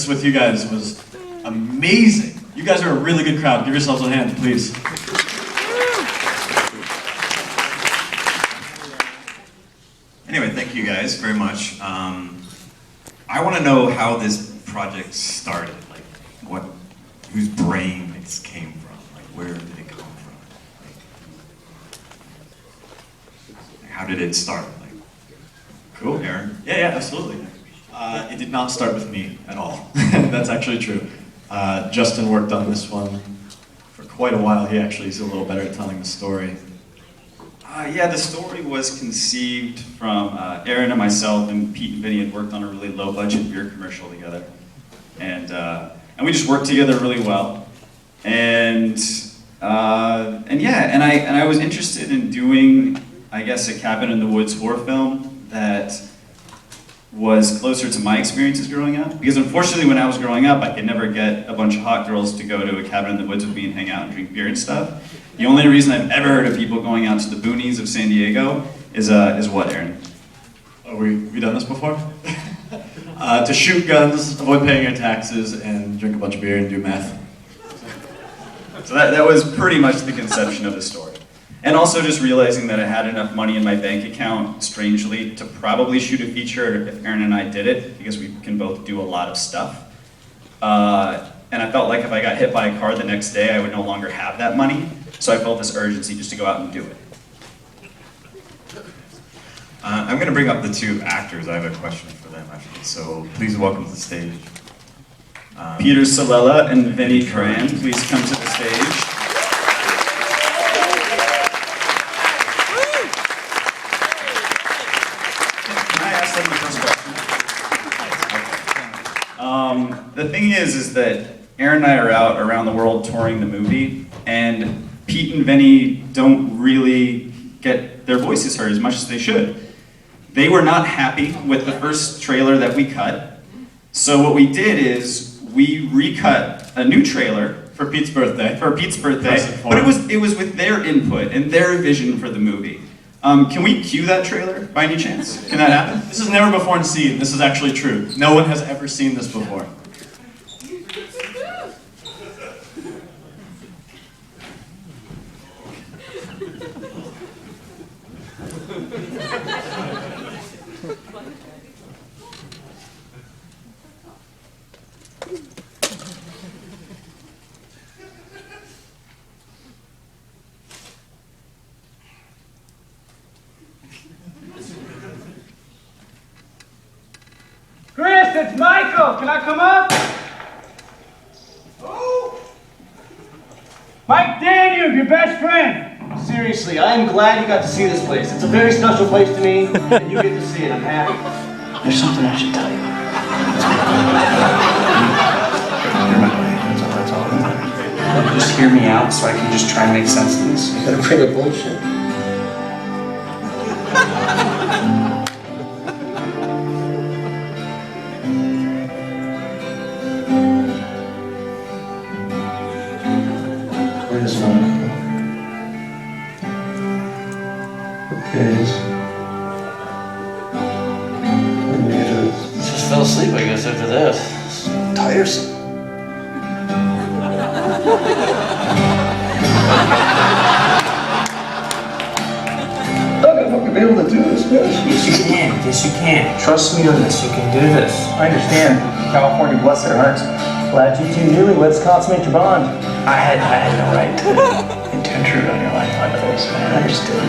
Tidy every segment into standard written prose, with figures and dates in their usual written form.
With you guys was amazing. You guys are a really good crowd. Give yourselves a hand, please. Anyway, thank you guys very much. I want to know how this project started. Like, whose brain it came from? Like, where did it come from? Like, how did it start? Like, Cool. Aaron? Yeah, absolutely. It did not start with me at all. That's actually true. Justin worked on this one for quite a while. He actually is a little better at telling the story. Yeah, the story was conceived from Aaron and myself, and Pete and Vinny had worked on a really low-budget beer commercial together, and we just worked together really well. And I was interested in doing, I guess, a cabin in the woods horror film that was closer to my experiences growing up. Because unfortunately, when I was growing up, I could never get a bunch of hot girls to go to a cabin in the woods with me and hang out and drink beer and stuff. The only reason I've ever heard of people going out to the boonies of San Diego is what, Aaron? Oh, we done this before? To shoot guns, avoid paying your taxes, and drink a bunch of beer and do meth. So that was pretty much the conception of the story. And also just realizing that I had enough money in my bank account, strangely, to probably shoot a feature if Aaron and I did it, because we can both do a lot of stuff. And I felt like if I got hit by a car the next day, I would no longer have that money. So I felt this urgency just to go out and do it. I'm going to bring up the two actors. I have a question for them, actually. So please welcome to the stage. Peter Salella and Vinny Cran, please come to the stage. The thing is that Aaron and I are out around the world touring the movie, and Pete and Vinny don't really get their voices heard as much as they should. They were not happy with the first trailer that we cut, so what we did is we recut a new trailer For Pete's birthday. But it was with their input and their vision for the movie. Can we cue that trailer by any chance? Can that happen? This is never before seen. This is actually true. No one has ever seen this before. Chris, it's Michael. Can I come up? Oh. Mike Daniel, your best friend. Seriously, I am glad you got to see this place. It's a very special place to me, and you get to see it. I'm happy. There's something I should tell you. You're my buddy. That's all that matters. Just hear me out so I can just try and make sense of this. You gotta bring up bullshit. Where's one? Okay. Just fell asleep, I guess, after that. It's tiresome. I'm not gonna fucking be able to do this, man. Yes, you can. Yes, you can. Trust me on this. You can do this. I understand. California, bless their hearts. Glad you two newlyweds consummate your bond. I had no right to intrude on your life like this, man. I understood.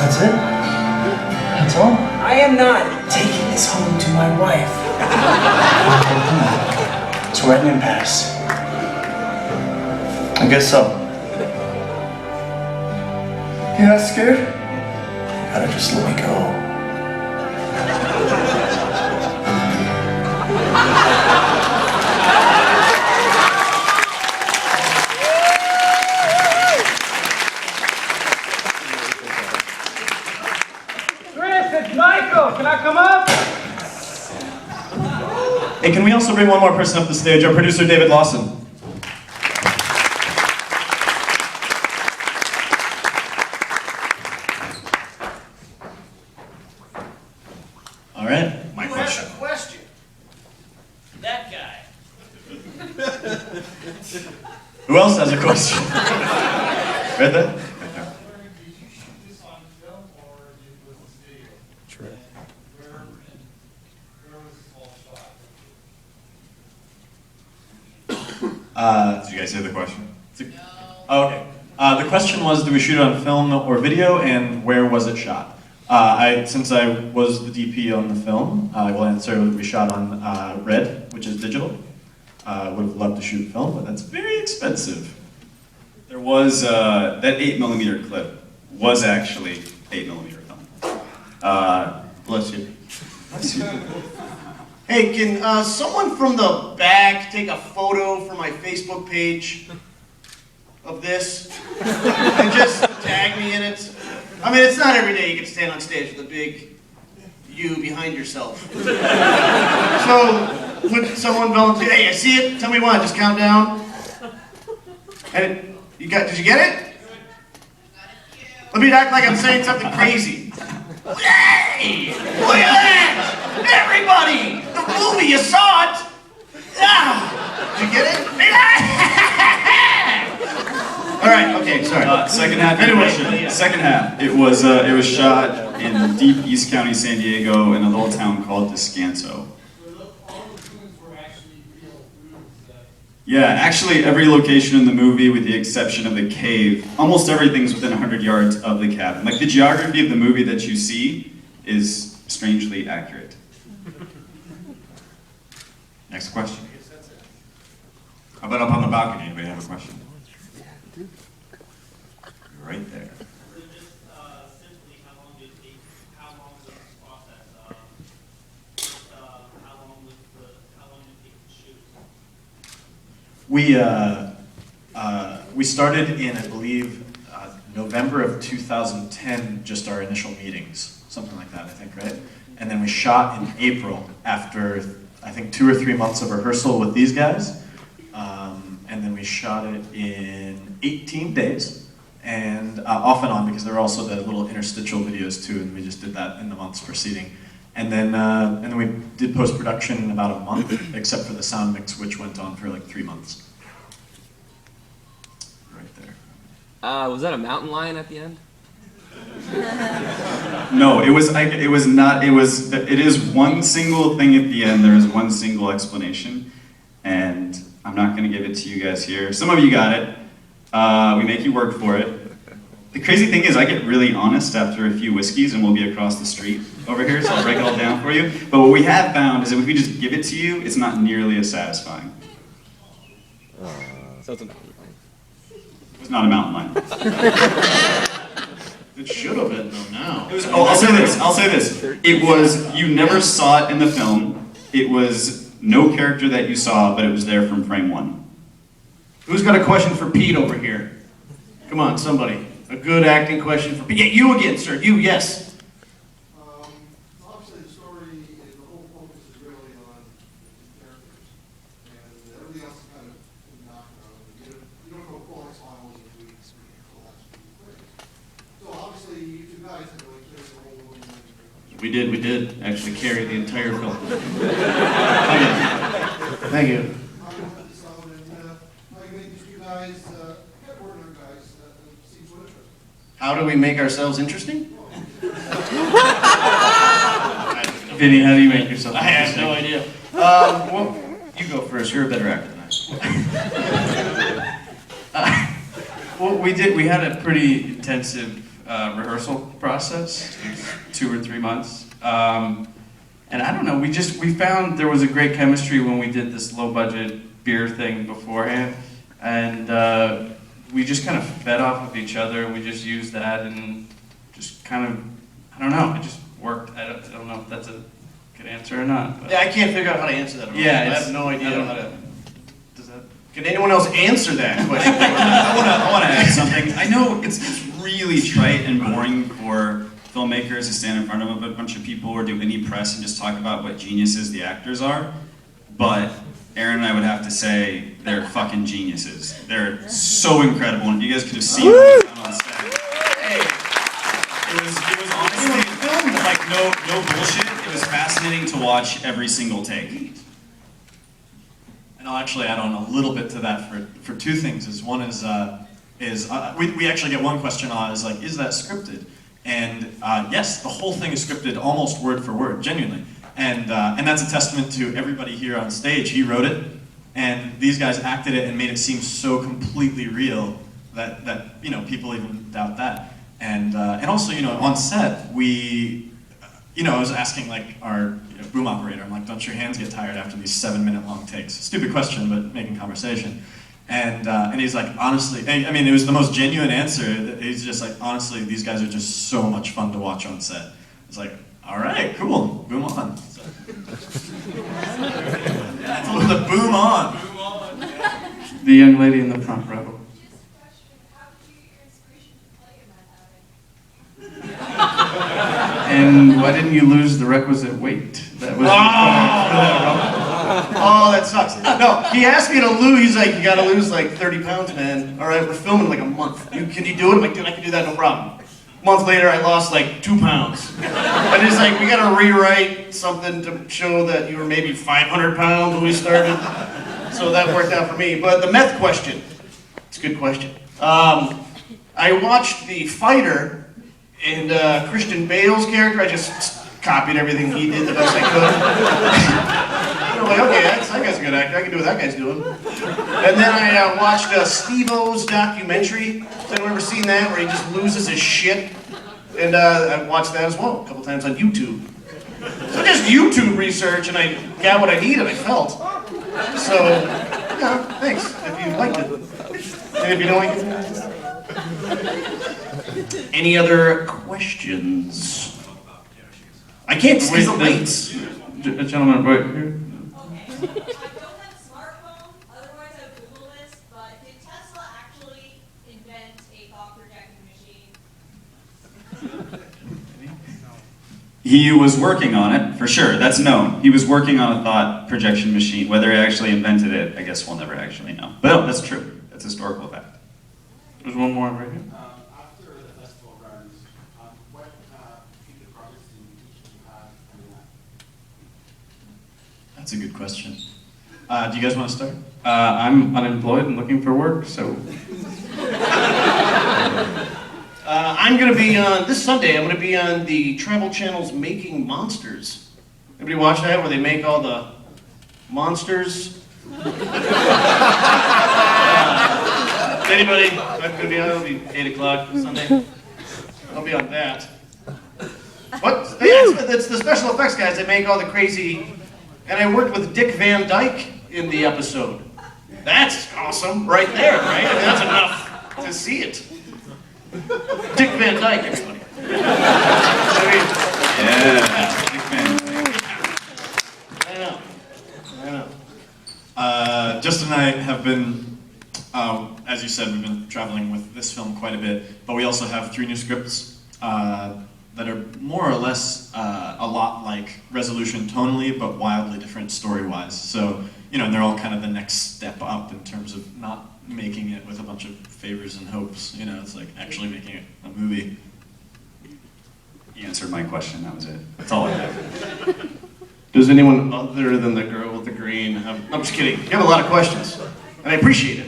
That's it? That's all? I am not taking this home to my wife. So we're at an impasse. I guess so. You're not scared? You gotta just let me go. Chris, it's Michael. Can I come up? Hey, can we also bring one more person up the stage? Our producer, David Lawson. All right. My Who question. has a question? That guy. Who else has a question? Right there? Did you guys hear the question? Oh, okay. The question was, do we shoot it on film or video, and where was it shot? Since I was the DP on the film, I will answer that we shot on Red, which is digital. Would have loved to shoot film, but that's very expensive. There was, that 8mm clip was actually 8mm film. Bless you. Bless you. Hey, can someone from the back take a photo for my Facebook page of this? And just tag me in it? I mean, it's not every day you can stand on stage with a big U behind yourself. So, would someone volunteer? Hey, I see it. Tell me when. Just count down. And did you get it? Let me act like I'm saying something crazy. Hey! Look at that! Everybody! The movie, you saw it! Ah! Did you get it? All right, okay, sorry. Second half. Anyway, Second half. It was shot in deep East County, San Diego, in a little town called Descanso. Yeah, actually every location in the movie, with the exception of the cave, almost everything's within 100 yards of the cabin. Like, the geography of the movie that you see is strangely accurate. Next question. How about up on the balcony? Anybody have a question? Right there. We started in, I believe, November of 2010, just our initial meetings, something like that, I think, right? And then we shot in April after, I think, 2 or 3 months of rehearsal with these guys. And then we shot it in 18 days, and off and on, because there were also the little interstitial videos too, and we just did that in the months preceding. And then we did post-production in about a month, except for the sound mix, which went on for like 3 months. Right there. Was that a mountain lion at the end? No, it was not. It is one single thing at the end. There is one single explanation, and I'm not going to give it to you guys here. Some of you got it. We make you work for it. The crazy thing is, I get really honest after a few whiskeys, and we'll be across the street over here, so I'll break it all down for you. But what we have found is that if we just give it to you, it's not nearly as satisfying. So it's a mountain lion. It's not a mountain lion. it should have been, though, now. It was, I'll say this. It was, you never saw it in the film. It was no character that you saw, but it was there from frame one. Who's got a question for Pete over here? Come on, somebody. A good acting question for Pete. Yeah, you again, sir. You, yes. Obviously, the story, the whole focus is really on the characters, and everything else is kind of in the background. You don't go full X-Files in weeks, so that's great. So obviously, you two guys have really carried the whole movie. We did actually carry the entire film. Thank you. How you put this out, and how you make these two guys, get ordinary guys, seem so interesting. How do we make ourselves interesting? Vinny, how do you make yourself interesting? I have no idea. Well, you go first. You're a better actor than I am. Well, we had a pretty intensive rehearsal process, 2 or 3 months. And I don't know, we found there was a great chemistry when we did this low budget beer thing beforehand. And we just kind of fed off of each other. We just used that and just kind of, I don't know, it just worked. I don't know if that's a good answer or not. But. Yeah, I can't figure out how to answer that. Yeah, I have no idea how to. Does that? Can anyone else answer that question? I want to add something. I know it's really trite and boring for filmmakers to stand in front of a bunch of people or do any press and just talk about what geniuses the actors are, but Aaron and I would have to say they're fucking geniuses. They're so incredible, and if you guys could have seen what was done on set. Hey, it was honestly like no bullshit. It was fascinating to watch every single take. And I'll actually add on a little bit to that for two things. One is we actually get one question on is like, is that scripted? And yes, the whole thing is scripted almost word for word, genuinely. And that's a testament to everybody here on stage. He wrote it, and these guys acted it and made it seem so completely real that you know, people even doubt that. And also, you know, on set, I was asking like our boom operator, I'm like, don't your hands get tired after these 7-minute long takes? Stupid question, but making conversation. And he's like, honestly, I mean, it was the most genuine answer. He's just like, honestly, these guys are just so much fun to watch on set. It's like, all right, cool, boom on. So. Yeah, I told him to boom on. Boom on. The young lady in the front row. And why didn't you lose the requisite weight that was required for that role? Oh, that sucks. No, he asked me to lose. He's like, you gotta lose like 30 pounds, man. All right, we're filming in like a month. Can you do it? I'm like, dude, I can do that, no problem. A month later, I lost like 2 pounds. And he's like, we gotta rewrite something to show that you were maybe 500 pounds when we started. So that worked out for me. But the meth question, it's a good question. I watched The Fighter, and Christian Bale's character, I just copied everything he did the best I could. I'm like, okay, that guy's a good actor. I can do what that guy's doing. And then I watched Steve-O's documentary. Has anyone ever seen that, where he just loses his shit? And I watched that as well, a couple times on YouTube. So just YouTube research, and I got what I needed, I felt. So, yeah, thanks, if you liked it. And if you don't like it, any other questions? I can't see the lights. A gentleman right here. I don't have a smartphone, otherwise I would Google this, but did Tesla actually invent a thought projecting machine? He was working on it, for sure, that's known. He was working on a thought projection machine. Whether he actually invented it, I guess we'll never actually know. But no, that's true. That's a historical fact. There's one more right here. After the festival runs, what future projects do you have coming up? That's a good question. Do you guys want to start? I'm unemployed and looking for work, so. I'm going to be on, this Sunday, I'm going to be on the Travel Channel's Making Monsters. Everybody watch that, where they make all the monsters? Anybody? I'm going to be on, it'll be 8 o'clock Sunday. I'll be on that. What? Yeah, it's the special effects guys that make all the crazy, and I worked with Dick Van Dyke in the episode. That's awesome, right there, right? I mean, that's enough to see it. Dick Van Dyke, everybody. Yeah, Dick Van Dyke. I know. Justin and I have been, as you said, we've been traveling with this film quite a bit, but we also have 3 new scripts that are more or less a lot like Reesolution tonally, but wildly different story-wise. So, you know, and they're all kind of the next step up in terms of not making it with a bunch of favors and hopes. You know, it's like actually making it a movie. He answered my question, that was it. That's all I have. Does anyone other than the girl with the green have... I'm just kidding. You have a lot of questions, and I appreciate it.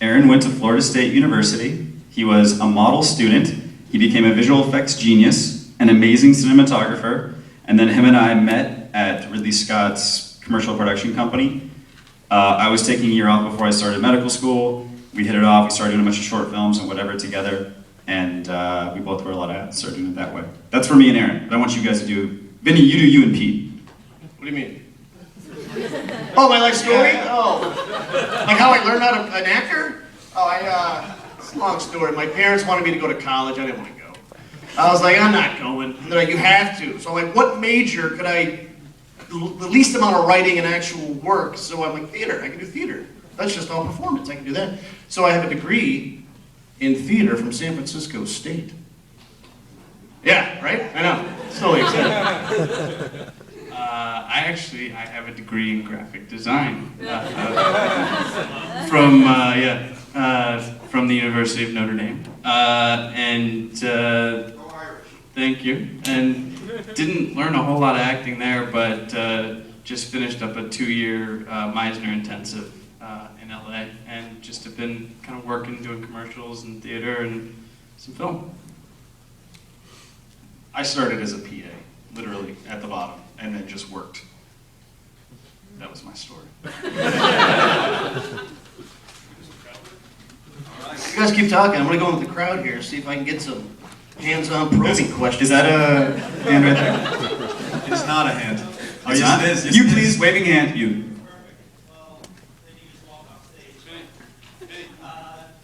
Aaron went to Florida State University. He was a model student. He became a visual effects genius, an amazing cinematographer, and then him and I met at Ridley Scott's commercial production company. I was taking a year off before I started medical school. We hit it off. We started doing a bunch of short films and whatever together, and we both wear a lot of hats, started doing it that way. That's for me and Aaron, but I want you guys to do... Vinny, you do you and Pete. What do you mean? Oh, my life story? Oh. Like how I learned how to an actor? Oh, it's a long story. My parents wanted me to go to college. I didn't want to go. I was like, I'm not going. And they're like, you have to. So I'm like, what major could I, the least amount of writing and actual work? So I'm like, theater. I can do theater. That's just all performance. I can do that. So I have a degree in theater from San Francisco State. Yeah, right? I know. It's totally exciting. I have a degree in graphic design from from the University of Notre Dame. Thank you. And didn't learn a whole lot of acting there, but just finished up a 2-year Meisner intensive in LA, and just have been kind of working, doing commercials and theater and some film. I started as a PA, literally at the bottom, and then just worked. That was my story. You guys keep talking. I'm gonna go into the crowd here, see if I can get some hands-on probing questions. Is that a hand right there? It's not a hand. Oh, yes, it is. Yes, You it is. please, waving hand, you.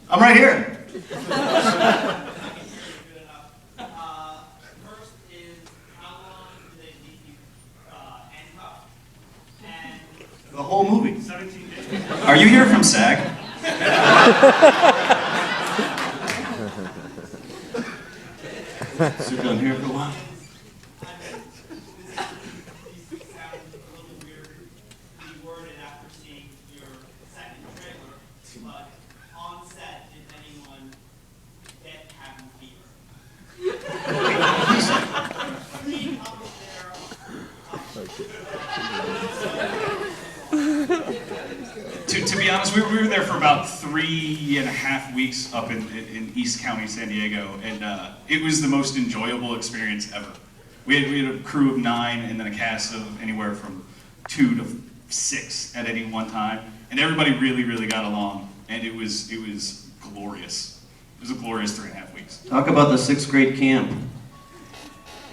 I'm right here. The whole movie. Are you here from SAG? Sit down here for a while. To be honest, we were there for about 3.5 weeks up in East County, San Diego, and it was the most enjoyable experience ever. We had a crew of 9 and then a cast of anywhere from 2 to 6 at any one time, and everybody really, really got along, and it was glorious. It was a glorious 3.5 weeks. Talk about the 6th grade camp.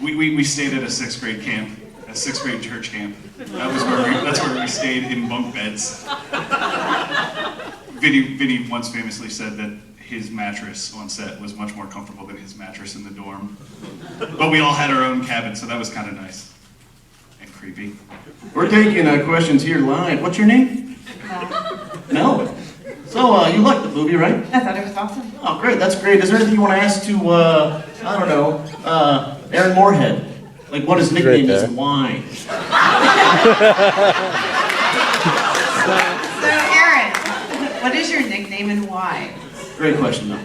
We stayed at a 6th grade camp, a 6th grade church camp. That's where we stayed in bunk beds. Vinny once famously said that his mattress on set was much more comfortable than his mattress in the dorm. But we all had our own cabin, so that was kind of nice and creepy. We're taking questions here live. What's your name? Mel. So, you liked the movie, right? I thought it was awesome. Oh, great. That's great. Is there anything you want to ask to, I don't know, Aaron Moorhead? Like what his nickname is and why? So, Aaron, what is your nickname and why? Great question, though.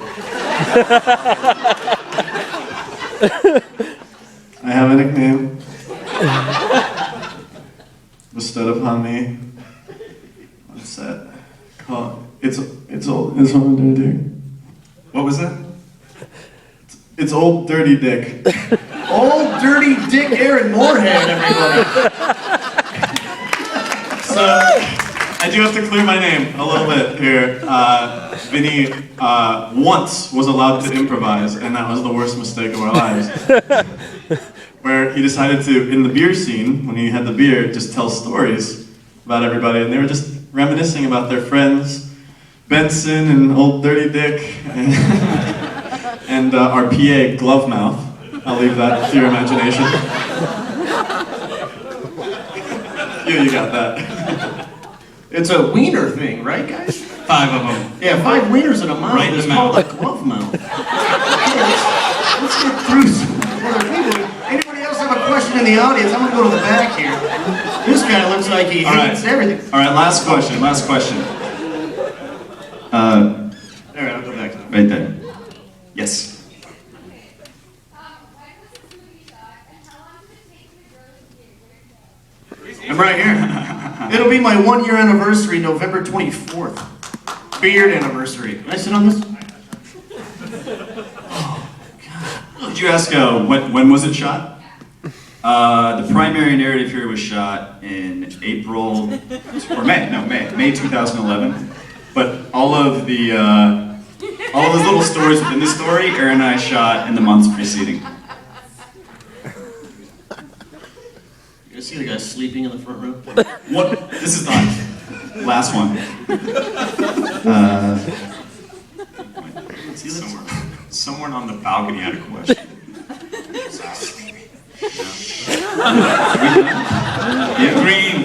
I have a nickname bestowed upon me on set. It's old dirty. What was that? It's Old Dirty Dick. Old Dirty Dick Aaron Moorhead, everybody. So, I do have to clear my name a little bit here. Vinny once was allowed to improvise, and that was the worst mistake of our lives. Where he decided to, in the beer scene, when he had the beer, just tell stories about everybody, and they were just reminiscing about their friends, Benson and Old Dirty Dick, and our PA, Glove Mouth. I'll leave that to your imagination. You got that. It's a wiener thing, right, guys? 5 of them. Yeah, 5 wieners in a mouth. Right in It's the called mouth. a glove mouth. Let's get through some other people. Anybody else have a question in the audience? I'm gonna go to the back here. This guy looks like he hates everything. All right, last question. All right, I'll go back to that. Right there. Yes. I'm right here. It'll be my 1-year anniversary, November 24th. Beard anniversary. Can I sit on this? Did you ask when was it shot? The primary narrative here was shot in April or May 2011. But all of those little stories within the story, Aaron and I shot in the months preceding. You see the guy sleeping in the front row? What? This is not last one. Someone on the balcony had a question. Yeah. Green.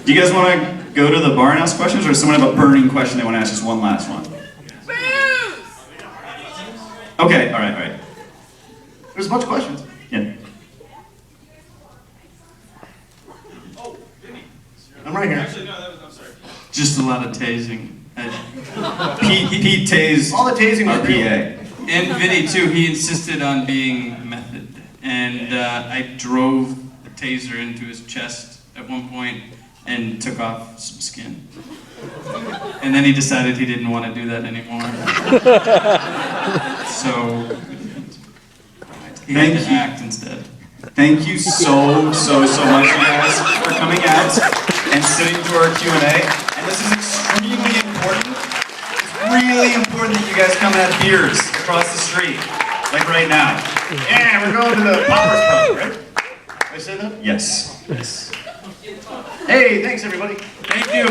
Do you guys want to go to the bar and ask questions, or does someone have a burning question they want to ask? Just one last one. Okay. All right. There's a bunch of questions. Yeah. I'm right here. Just a lot of tasing. Pete tased All the tasing our was real. PA. And Vinny too, he insisted on being method. And I drove the taser into his chest at one point and took off some skin. And then he decided he didn't want to do that anymore. So he had to act instead. Thank you so much, you guys, for coming out and sitting through our Q&A. And this is extremely important. It's really important that you guys come and have beers across the street, like right now. Yeah, we're going to the Poppers Pub, right? Did I say that? Yes. Hey, thanks everybody. Thank you.